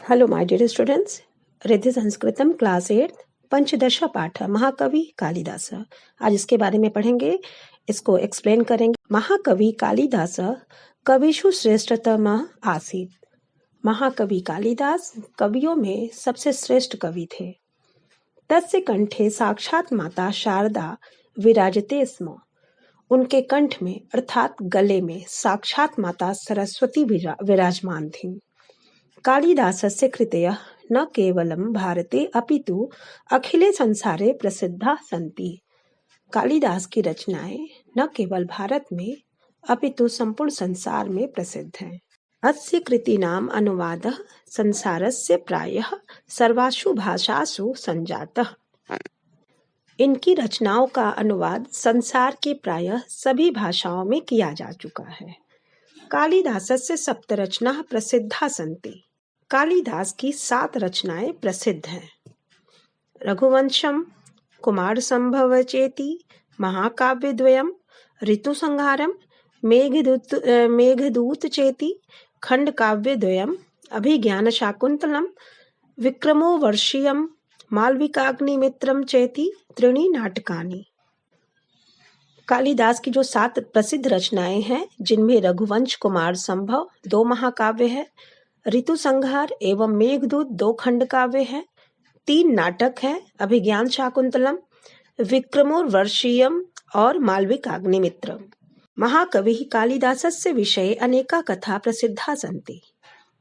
Hello my dear students, Riddhi संस्कृतम class 8 पंचदश पाठ महाकवि कालिदास। आज इसके बारे में पढ़ेंगे, इसको एक्सप्लेन करेंगे। महाकवि कालिदास कविषु श्रेष्ठतम आसीत। महाकवि कालिदास कवियों में सबसे श्रेष्ठ कवि थे। तस्य कंठे साक्षात माता शारदा विराजते स्म। उनके कंठ में अर्थात गले में साक्षात माता सरस्वती विराजमान थीं। कालिदासस्य कृतयः न केवलं भारते अपितु अखिले संसारे प्रसिद्धा सन्ति। कालिदास की रचनाएं न केवल भारत में अपितु संपूर्ण संसार में प्रसिद्ध हैं। अस्य कृतीनाम् अनुवादः संसारस्य प्रायः सर्वासु भाषासु संजातः। इनकी रचनाओं का अनुवाद संसार के प्रायः सभी भाषाओं में किया जा चुका है। कालिदासस्य सप्तरचनाः प्रसिद्धा सन्ति। कालिदास की 7 रचनाएं प्रसिद्ध हैं। रघुवंशम, कुमार संभव चेति, महाकाव्यद्वयम, ऋतुसंहारम, मेघदूत चेति, खंड काव्यद्वयम, अभिज्ञान शाकुंतलम, विक्रमो वर्षीयम, मालविकाग्निमित्रम चेति त्रीणि नाटकानि। कालिदास की जो 7 प्रसिद्ध रचनाएं हैं, जिनमें रघुवंश, कुमार संभव 2 महाकाव्य है, ऋतु संहार एवं मेघदूत 2 खंड काव्य है, 3 नाटक है, अभिज्ञान शाकुंतलम, विक्रमोर्वशीयम और मालविक अग्निमित्रम। महाकवि कालिदासस्य विषये अनेका कथा प्रसिद्धा सन्ति।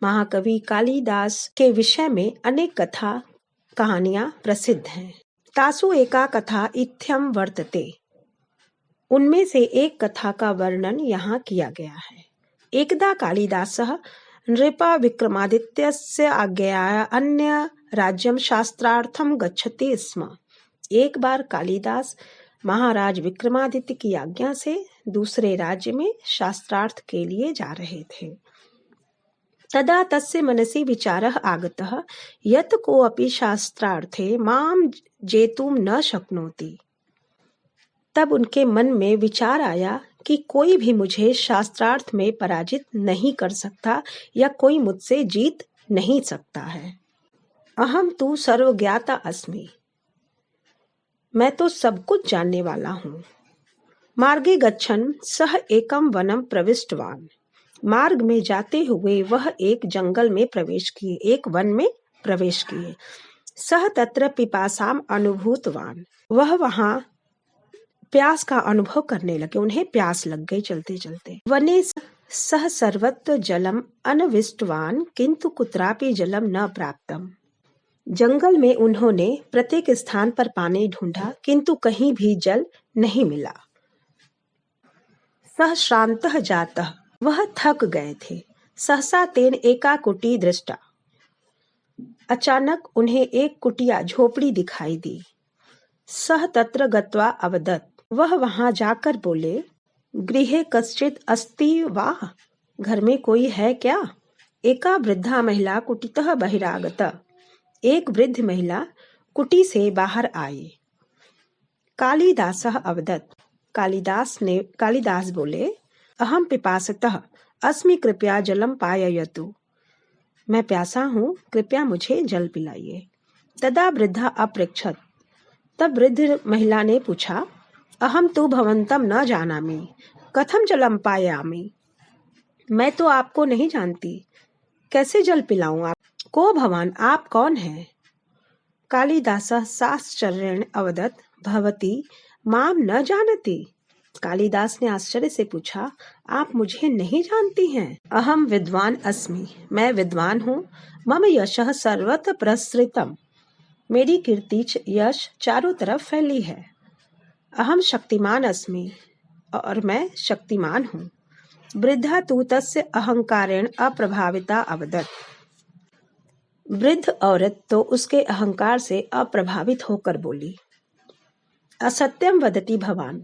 महाकवि कालिदास के विषय में अनेक कथा कहानियां प्रसिद्ध हैं। तासु एका कथा इत्थम वर्तते। उनमें से एक कथा का वर्णन यहाँ किया गया है। एकदा कालिदासः नृपा विक्रमादित्यस्य आज्ञया अन्य राज्यम शास्त्रार्थम गच्छति स्म। एक बार कालिदास महाराज विक्रमादित्य की आज्ञा से दूसरे राज्य में शास्त्रार्थ के लिए जा रहे थे। तदा तस्य मनसि विचारः आगतः यत् कोऽपि शास्त्रार्थे मां जेतुं न शक्नोति। तब उनके मन में विचार आया कि कोई भी मुझे शास्त्रार्थ में पराजित नहीं कर सकता या कोई मुझसे जीत नहीं सकता है। अहम तु सर्वज्ञाता अस्मि। मैं तो सब कुछ जानने वाला हूँ। मार्गे गच्छन् सः एकं वनं प्रविष्टवान्। मार्ग में जाते हुए वह एक जंगल में प्रवेश किए, एक वन में प्रवेश किए। सः तत्र पिपासाम अनुभूतवान्। वह वहां प्यास का अनुभव करने लगे, उन्हें प्यास लग गई चलते चलते। वने सह सर्वत्र जलम अनविष्टवान किंतु कुत्रापि जलम न प्राप्तम। जंगल में उन्होंने प्रत्येक स्थान पर पानी ढूंढा किंतु कहीं भी जल नहीं मिला। सह श्रांतः जातः। वह थक गए थे। सहसा तेन एका कुटी दृष्टा। अचानक उन्हें एक कुटिया झोपड़ी दिखाई दी। सह तत्र गत्वा अवदत्। वह वहां जाकर बोले, गृहे कश्चित् अस्ति वा? घर में कोई है क्या? एका वृद्धा महिला कुटीतः बहिरागत। एक वृद्ध महिला कुटी से बाहर आई। कालिदासः अवदत्। कालिदास बोले, अहम पिपासतः अस्मि, कृपया जलम पाययतु। मैं प्यासा हूँ, कृपया मुझे जल पिलाइए। तदा वृद्धा अपृच्छत्। तब वृद्ध महिला ने पूछा, अहम तु भवंतम न जानामि, कथम जलम पायामि। मैं तो आपको नहीं जानती, कैसे जल पिलाऊं आप? को भवान, आप कौन हैं? कालिदासः साश्चर्येण अवदत्, भवती माम न जानती। कालिदास ने आश्चर्य से पूछा, आप मुझे नहीं जानती हैं? अहम विद्वान अस्मि। मैं विद्वान हूँ। मम यशः सर्वत्र प्रसृतम। मेरी कीर्ति यश चारों तरफ फैली है। अहम शक्तिमान अस्मि। और मैं शक्तिमान हूँ। वृद्धा तु तस्य अहंकारेण अप्रभाविता अवदत्। वृद्ध औरत तो उसके अहंकार से अप्रभावित होकर बोली, असत्यम वदति भवान।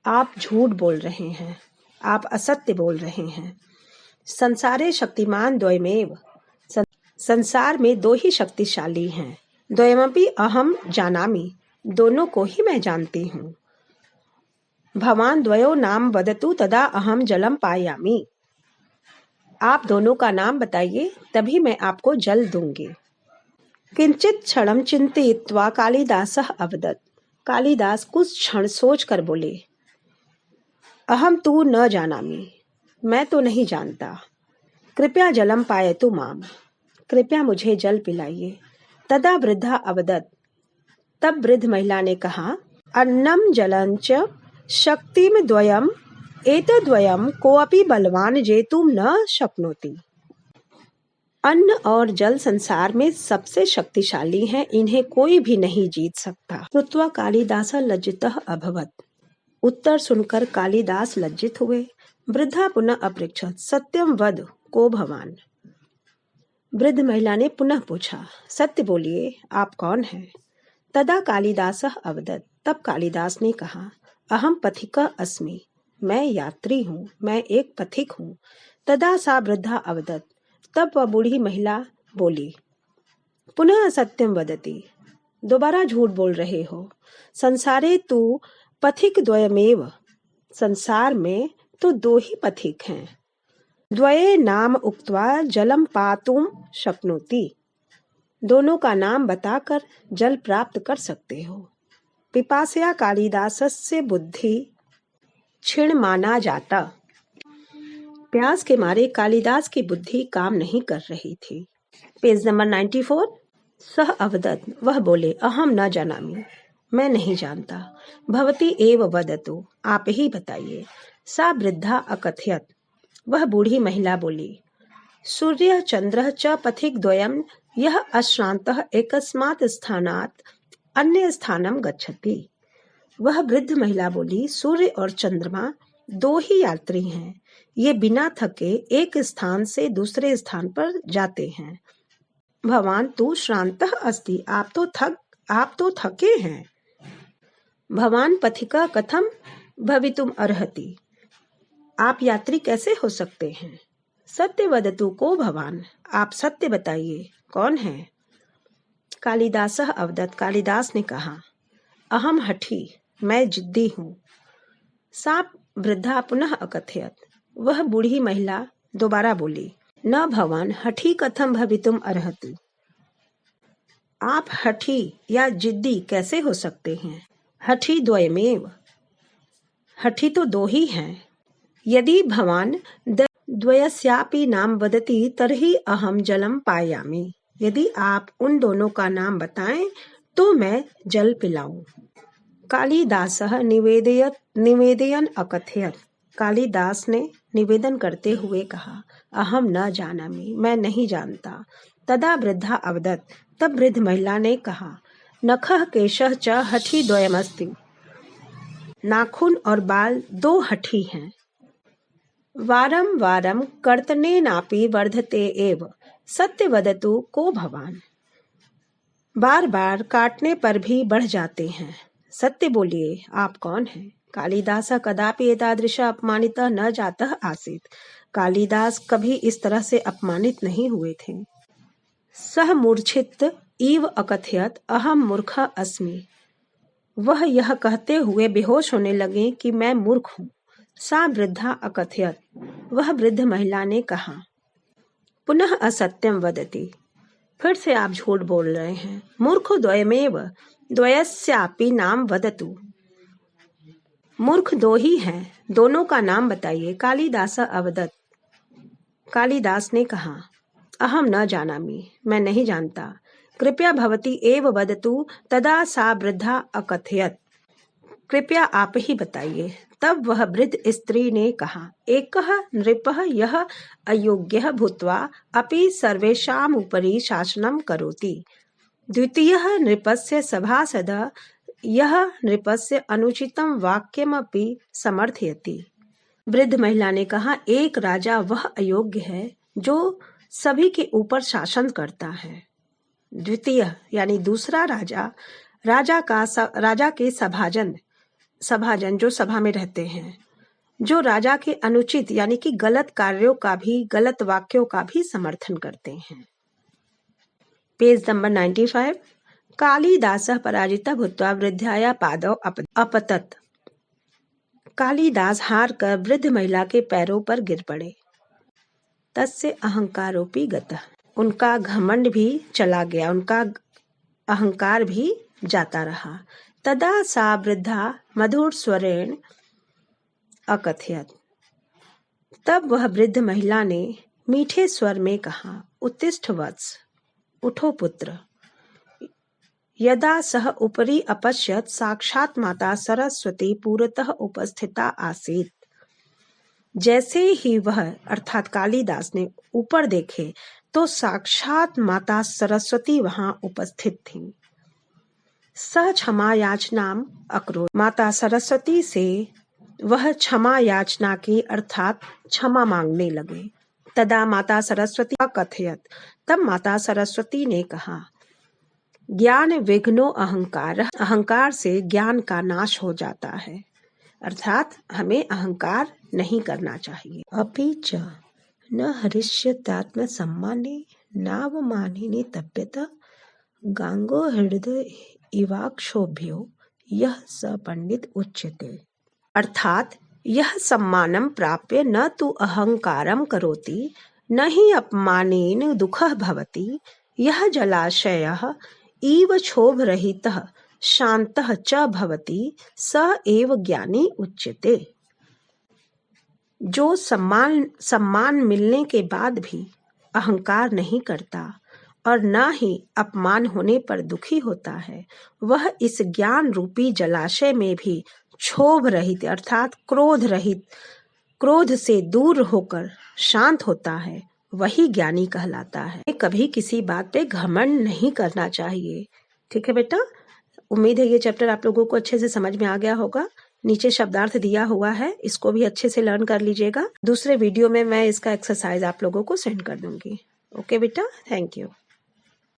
आप झूठ बोल रहे हैं, आप असत्य बोल रहे हैं। संसारे शक्तिमान द्वयमेव। संसार में 2 ही शक्तिशाली हैं। द्वयमपि अहम जानामि। दोनों को ही मैं जानती हूँ। भवान द्वयो नाम वदतु तदा अहम जलम पायामि। आप दोनों का नाम बताइए, तभी मैं आपको जल दूंगी। किंचित क्षणम चिंतयित्वा कालिदासः अवदत्। कालिदास कुछ क्षण सोच कर बोले, अहम तु न जानामि, मैं तो नहीं जानता। कृपया जलम पायतु माम, कृपया मुझे जल पिलाइए। तदा वृद्धा अवदत्, तब वृद्ध महिला ने कहा, अन्नम जलं च शक्तिम द्वयम एतद्वयम कोऽपि बलवान जेतुम न शक्नोति। अन्न और जल संसार में सबसे शक्तिशाली हैं, इन्हें कोई भी नहीं जीत सकता। श्रुत्वा कालिदास लज्जितः अभवत्। उत्तर सुनकर कालिदास लज्जित हुए। वृद्धा पुनः अपृच्छत, सत्यम वद को भवान। वृद्ध महिला ने पुनः पूछा, सत्य बोलिए, आप कौन हैं? तदा कालिदासः अवदत्। तब कालिदास ने कहा, अहम पथिका अस्मि, मैं यात्री हूँ, मैं एक पथिक हूँ। तदा सा वृद्धा अवदत्। तब वह बूढ़ी महिला बोली, पुनः असत्यम वदति, दोबारा झूठ बोल रहे हो। संसारे तु पथिक द्वयमेव, संसार में तो दो ही पथिक हैं। द्वये नाम उक्त्वा जलम पातुम शक्नोति, दोनों का नाम बताकर जल प्राप्त कर सकते हो। पिपासया कालिदासस्य बुद्धि क्षीण माना जाता। प्यास के मारे कालिदास की बुद्धि काम नहीं कर रही थी। Page number 94। सह अवदत्, वह बोले, अहम न जानामि, मैं नहीं जानता। भवती एव वदतु, आप ही बताइए। सा वृद्धा अकथयत्, वह बूढ़ी महिला बोली, सूर्य चंद्र च पथिक द्वयम यह अश्रांतः एकस्मात् स्थानात् अन्य स्थानम गच्छति। वह वृद्ध महिला बोली, सूर्य और चंद्रमा दो ही यात्री हैं, ये बिना थके एक स्थान से दूसरे स्थान पर जाते हैं। भवान तु श्रान्तः अस्ति, आप तो थके हैं। भवान पथिका कथम भवितुम अर्हति, आप यात्री कैसे हो सकते हैं? सत्य वदतु को भवान, आप सत्य बताइए, कौन है? कालिदासः अवदत्, कालिदास ने कहा, अहम हठी, मैं जिद्दी हूँ। सा वृद्धा पुनः अकथयत्, वह बूढ़ी महिला दोबारा बोली, न भवान हठी कथम भवितुम अर्हति, आप हठी या जिद्दी कैसे हो सकते हैं? हठी द्वयमेव, हठी तो दो ही हैं। यदि भवान द्वयस्यापि नाम वदति तर्हि अहम जलम पायामि, यदि आप उन दोनों का नाम बताएं तो मैं जल पिलाऊं। कालिदासः निवेदयन् अकथयत्, कालिदास ने निवेदन करते हुए कहा, अहम न जानामि, मैं नहीं जानता। तदा वृद्धा अवदत्, तब वृद्ध महिला ने कहा, नखः केशः च हठी द्वयमस्ति, नाखून और बाल दो हठी हैं। वारं वारं कर्तनेनापि वर्धते एव, सत्य वदतु को भवान, बार बार काटने पर भी बढ़ जाते हैं, सत्य बोलिए, आप कौन हैं? कालिदास कदापि एतादृश अपमानितः न जातः आसीत्, कालिदास कभी इस तरह से अपमानित नहीं हुए थे। सह मूर्छित इव अकथयत्, अहम मूर्ख अस्मि, वह यह कहते हुए बेहोश होने लगे कि मैं मूर्ख हूँ। सा वृद्धा अकथयत्, वह वृद्ध महिला ने कहा, पुनः असत्यम वदति, फिर से आप झूठ बोल रहे हैं। मूर्ख द्वयमेव द्वयस्यापि नाम वदतु, मूर्ख दो ही हैं, दोनों का नाम बताइए। कालिदास अवदत्, कालिदास ने कहा, अहम न जानामि, मैं नहीं जानता। कृपया भवती एव वदतु। तदा सा वृद्धा अकथयत्, कृपया आप ही बताइए। तब वह वृद्ध स्त्री ने कहा, एकः नृपः यः अयोग्यः भूत्वा अपि सर्वेषाम् उपरि शासनं करोति, द्वितीयः नृपस्य सभासदः यः नृपस्य अनुचितं वाक्यमपि समर्थयति। वृद्ध महिला ने कहा, एक राजा वह अयोग्य है जो सभी के ऊपर शासन करता है। द्वितीय यानी दूसरा राजा के सभाजन जो सभा में रहते हैं, जो राजा के अनुचित यानी कि गलत कार्यों का भी, गलत वाक्यों का भी समर्थन करते हैं। Page number 95। कालिदासः पराजितः भूत्वा वृद्धाया पादौ अपतत्, कालिदास हार कर वृद्ध महिला के पैरों पर गिर पड़े। तस्य अहंकारोपि गतः। उनका घमंड भी चला गया, उनका अहंकार भी जाता रहा। तदा सा वृद्धा मधुर स्वरेण अकथयत। तब वह वृद्ध महिला ने मीठे स्वर में कहा, उत्तिष्ठ वत्स, उठो पुत्र। यदा सः उपरि अपश्यत साक्षात् माता सरस्वती पुरतः उपस्थिता आसीत्। जैसे ही वह अर्थात कालिदास ने ऊपर देखे तो साक्षात माता सरस्वती वहां उपस्थित थीं। सह क्षमा याचनाम अकरोत्। माता सरस्वती से वह क्षमा याचना की अर्थात क्षमा मांगने लगे। तदा माता सरस्वती कथयत। तब माता सरस्वती ने कहा, ज्ञान विघ्नो अहंकार। अहंकार से ज्ञान का नाश हो जाता है, अर्थात हमें अहंकार नहीं करना चाहिए। अपि च न हरिष्यत्यात्म सम्माने नावमानिने तप्यत गांगो हृदय इवाक्षोभ्यो यह स पंडित उच्यते। अर्थात यह सम्मानम प्राप्य न तु अहंकारम करोति न हि अपमानेन दुःखः भवति। यह जलाशयः इव क्षोभरहितः शान्तः च भवति स एव ज्ञानी उच्यते। जो सम्मान मिलने के बाद भी अहंकार नहीं करता और न ही अपमान होने पर दुखी होता है, वह इस ज्ञान रूपी जलाशय में भी क्षोभ रहित अर्थात क्रोध रहित, क्रोध से दूर होकर शांत होता है, वही ज्ञानी कहलाता है। कभी किसी बात पे घमंड नहीं करना चाहिए। ठीक है बेटा, उम्मीद है ये चैप्टर आप लोगों को अच्छे से समझ में आ गया होगा। नीचे शब्दार्थ दिया हुआ है, इसको भी अच्छे से लर्न कर लीजिएगा। दूसरे वीडियो में मैं इसका एक्सरसाइज आप लोगों को सेंड कर दूंगी। ओके बेटा, थैंक यू।